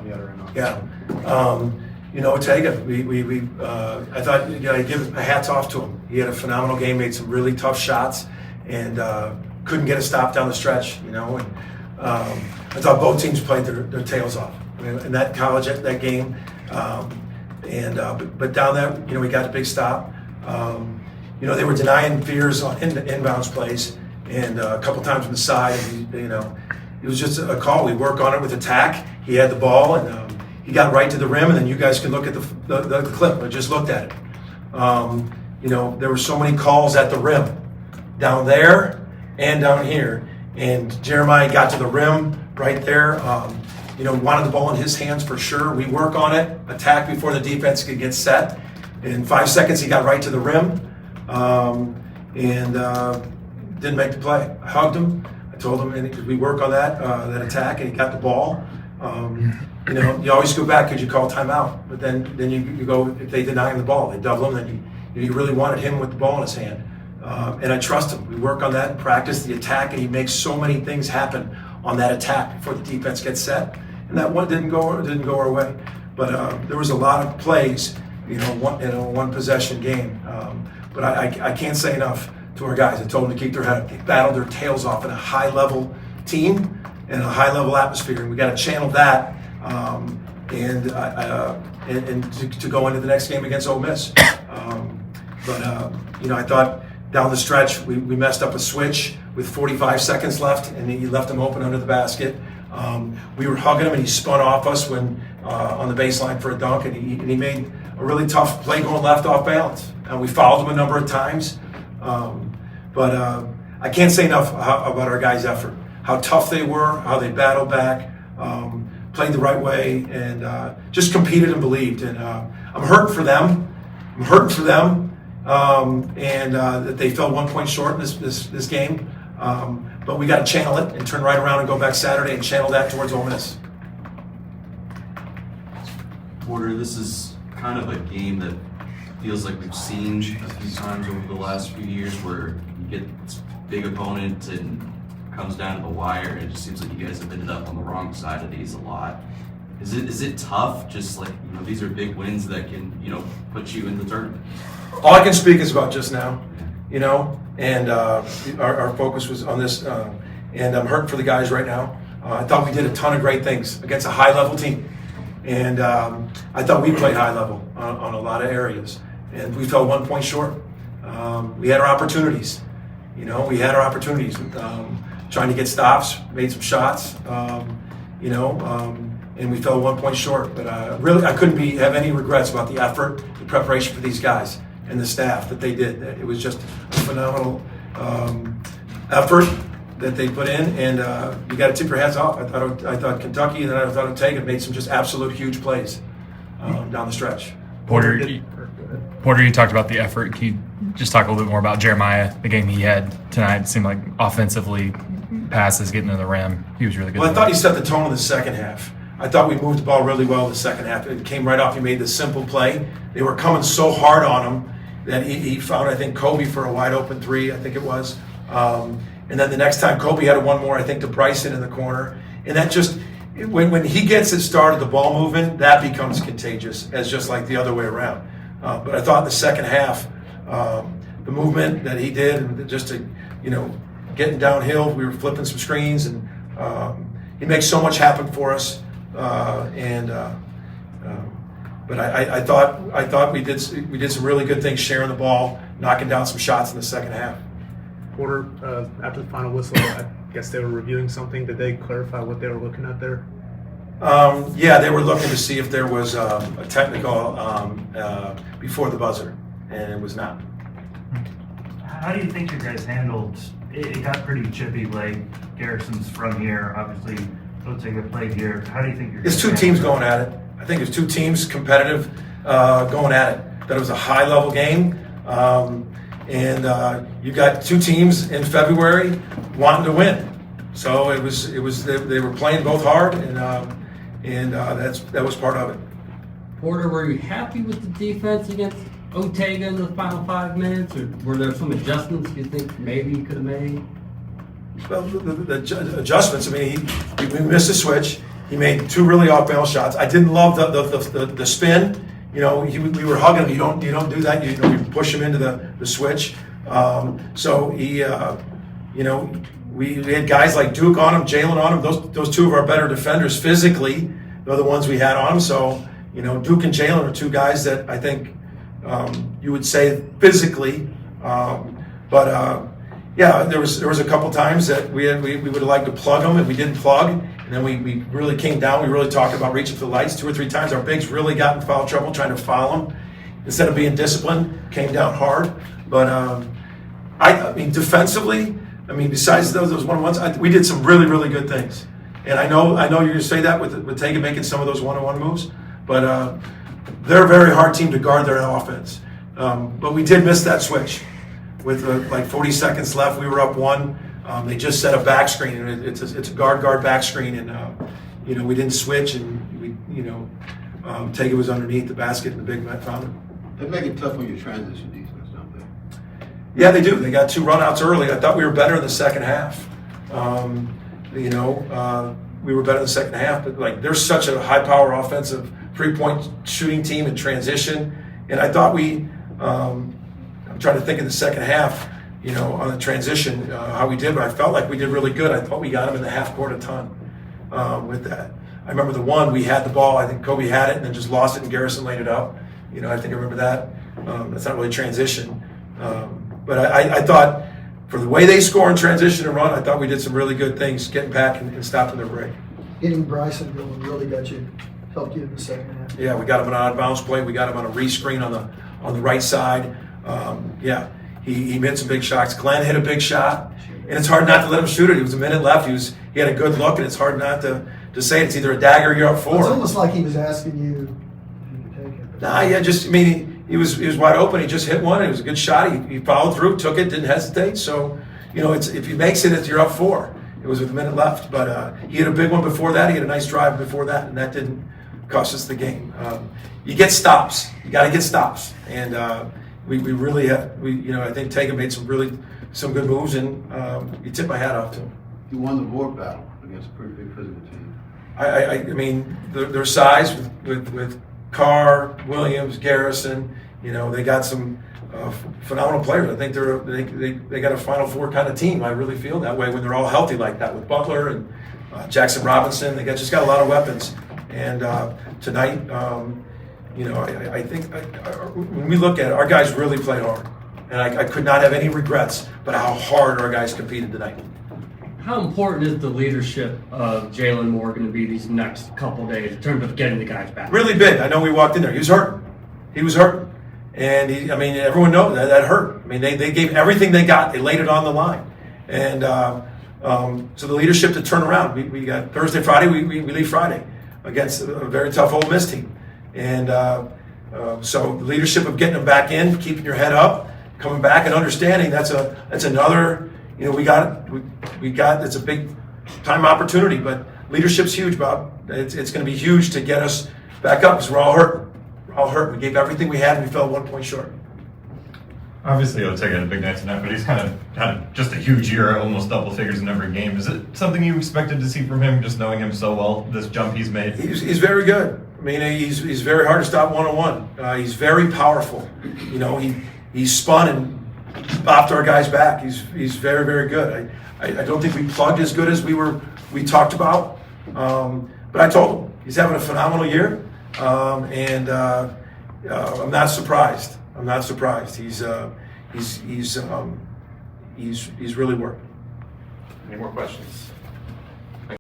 the other end. Yeah. Ortega, I thought you gotta give a hats off to him. He had a phenomenal game, made some really tough shots, and couldn't get a stop down the stretch. And I thought both teams played their tails off in that that game. But down that, we got a big stop. They were denying Fears on inbounds plays, and a couple times on the side. It was just a call. We work on it with attack. He had the ball, and he got right to the rim. And then you guys can look at the clip. I just looked at it. There were so many calls at the rim, down there and down here. And Jeremiah got to the rim right there. Wanted the ball in his hands for sure. We work on it, attack before the defense could get set. In 5 seconds, he got right to the rim, and didn't make the play. I hugged him. I told him, and we work on that attack, and he got the ball. You always go back because you call timeout, but then you go, if they deny him the ball, they double him, then you really wanted him with the ball in his hand. And I trust him. We work on that, practice the attack, and he makes so many things happen on that attack before the defense gets set. And that one didn't go our way. But there was a lot of plays, one possession game. But I can't say enough to our guys. I told them to keep their head up. They battled their tails off in a high-level team and a high-level atmosphere, and we got to channel that and to go into the next game against Ole Miss. I thought down the stretch we messed up a switch with 45 seconds left, and he left him open under the basket. We were hugging him, and he spun off us when on the baseline for a dunk, and he made a really tough play going left off balance. And we fouled him a number of times. I can't say enough about our guys' effort, how tough they were, how they battled back, played the right way, and just competed and believed. And I'm hurting for them. And that they fell 1 point short in this game. But we got to channel it and turn right around and go back Saturday and channel that towards Ole Miss. Porter, this is kind of a game that feels like we've seen a few times over the last few years, where you get this big opponent and comes down to the wire, and it just seems like you guys have ended up on the wrong side of these a lot. Is it tough? Just like, these are big wins that can, put you in the tournament. All I can speak is about just now, and our focus was on this, and I'm hurting for the guys right now. I thought we did a ton of great things against a high-level team, and I thought we played high level on a lot of areas, and we fell 1 point short. We had our opportunities, trying to get stops, made some shots, and we fell 1 point short. But really, I couldn't have any regrets about the effort, the preparation for these guys and the staff that they did. It was just a phenomenal effort that they put in, and you got to tip your hats off. I thought Kentucky, and then I thought Ortega made some just absolute huge plays down the stretch. Porter, you talked about the effort. Can you just talk a little bit more about Jeremiah, the game he had tonight? It seemed like offensively, passes, getting to the rim, he was really good. Well, I thought he set the tone in the second half. I thought we moved the ball really well in the second half. It came right off. He made the simple play. They were coming so hard on him that he found, I think, Kobe for a wide open three, I think it was. And then the next time, Kobe had one more, I think, to Bryson in the corner. And that just, when he gets it started, the ball moving, that becomes contagious, as just like the other way around. But I thought in the second half, the movement that he did, and just to, getting downhill, we were flipping some screens, and he makes so much happen for us. But I thought we did some really good things, sharing the ball, knocking down some shots in the second half. Porter, after the final whistle, I guess they were reviewing something. Did they clarify what they were looking at there? Yeah, they were looking to see if there was a technical before the buzzer, and it was not. How do you think you guys handled it? It got pretty chippy late. Garrison's from here, obviously. Ortega played here. How do you think you're? It's two teams going at it. I think it's two teams competitive going at it. That it was a high-level game. And you got two teams in February wanting to win, so it was they were playing both hard, and that was part of it. Porter, were you happy with the defense against Ortega in the final 5 minutes, or were there some adjustments you think maybe you could have made? Well, the adjustments. I mean, we missed a switch. He made 2 really off-balance shots. I didn't love the spin. You know, we were hugging him. You don't do that. You push him into the switch. So he, you know, we had guys like Duke on him, Jalen on him. Those 2 of our better defenders physically are the ones we had on him. So, you know, Duke and Jalen are 2 guys that I think you would say physically. Yeah, there was a couple times that we would have liked to plug them and we didn't plug, and then we really came down. We really talked about reaching for the lights. 2 or 3 times our bigs really got in foul trouble trying to foul them instead of being disciplined. Came down hard, but I mean defensively, I mean besides those 1-on-1s, we did some really good things. And I know you're going to say that with Tagan making some of those 1-on-1 moves, but they're a very hard team to guard their offense. But we did miss that switch. With like 40 seconds left, we were up 1. They just set a back screen, and it's a guard back screen, and you know, we didn't switch, and we, you know, Tagan was underneath the basket, and the big man found it. They make it tough on your transition defense, don't they? Yeah, they do. They got 2 runouts early. I thought we were better in the second half. You know, we were better in the second half, but like they're such a high-power offensive 3-point shooting team in transition, and I thought we. I'm trying to think of the second half, you know, on the transition, how we did, but I felt like we did really good. I thought we got him in the half court a ton with that. I remember the one, we had the ball, I think Kobe had it and then just lost it and Garrison laid it up. You know, I think I remember that. That's not really transition. But I thought for the way they score in transition and run, I thought we did some really good things getting back and stopping their break. Getting Bryson going really helped you in the second half. Yeah, we got him on an out-of-bounds play. We got him on a re-screen on the right side. Yeah, he made some big shots. Glenn hit a big shot, and it's hard not to let him shoot it. It was a minute left. He had a good look, and it's hard not to say it's either a dagger or you're up 4. It's almost like he was asking you if you could take it. Nah, yeah, just I mean he was wide open. He just hit one. It was a good shot. He followed through, took it, didn't hesitate. So you know, if he makes it, you're up 4. It was with a minute left, but he had a big one before that. He had a nice drive before that, and that didn't cost us the game. You get stops. You got to get stops, and. We really you know, I think Tagan made some good moves, and you tip my hat off to him. You won the board battle against a pretty big physical team. I mean their size with Carr, Williams, Garrison, you know, they got some phenomenal players. I think they got a Final Four kind of team. I really feel that way when they're all healthy like that with Butler and Jackson Robinson. They just got a lot of weapons, and tonight. You know, I think when we look at it, our guys really played hard. And I could not have any regrets about how hard our guys competed tonight. How important is the leadership of Jalen Moore going to be these next couple days in terms of getting the guys back? Really big. I know we walked in there. He was hurt. And, I mean, everyone knows that hurt. I mean, they gave everything they got. They laid it on the line. And so the leadership to turn around. We got Thursday, Friday. We leave Friday against a very tough Ole Miss team. And so the leadership of getting them back in, keeping your head up, coming back and understanding that's another, you know, we got it's a big time opportunity, but leadership's huge, Bob. It's going to be huge to get us back up because we're all hurt. We gave everything we had and we fell 1 point short. Obviously, Otega had a big night tonight, but he's kind of had just a huge year, almost double figures in every game. Is it something you expected to see from him, just knowing him so well, this jump he's made? He's very good. I mean, he's very hard to stop 1-on-1. He's very powerful. You know, he spun and bopped our guys back. He's very, very good. I don't think we plugged as good as we talked about. But I told him he's having a phenomenal year, and I'm not surprised. He's really working. Any more questions?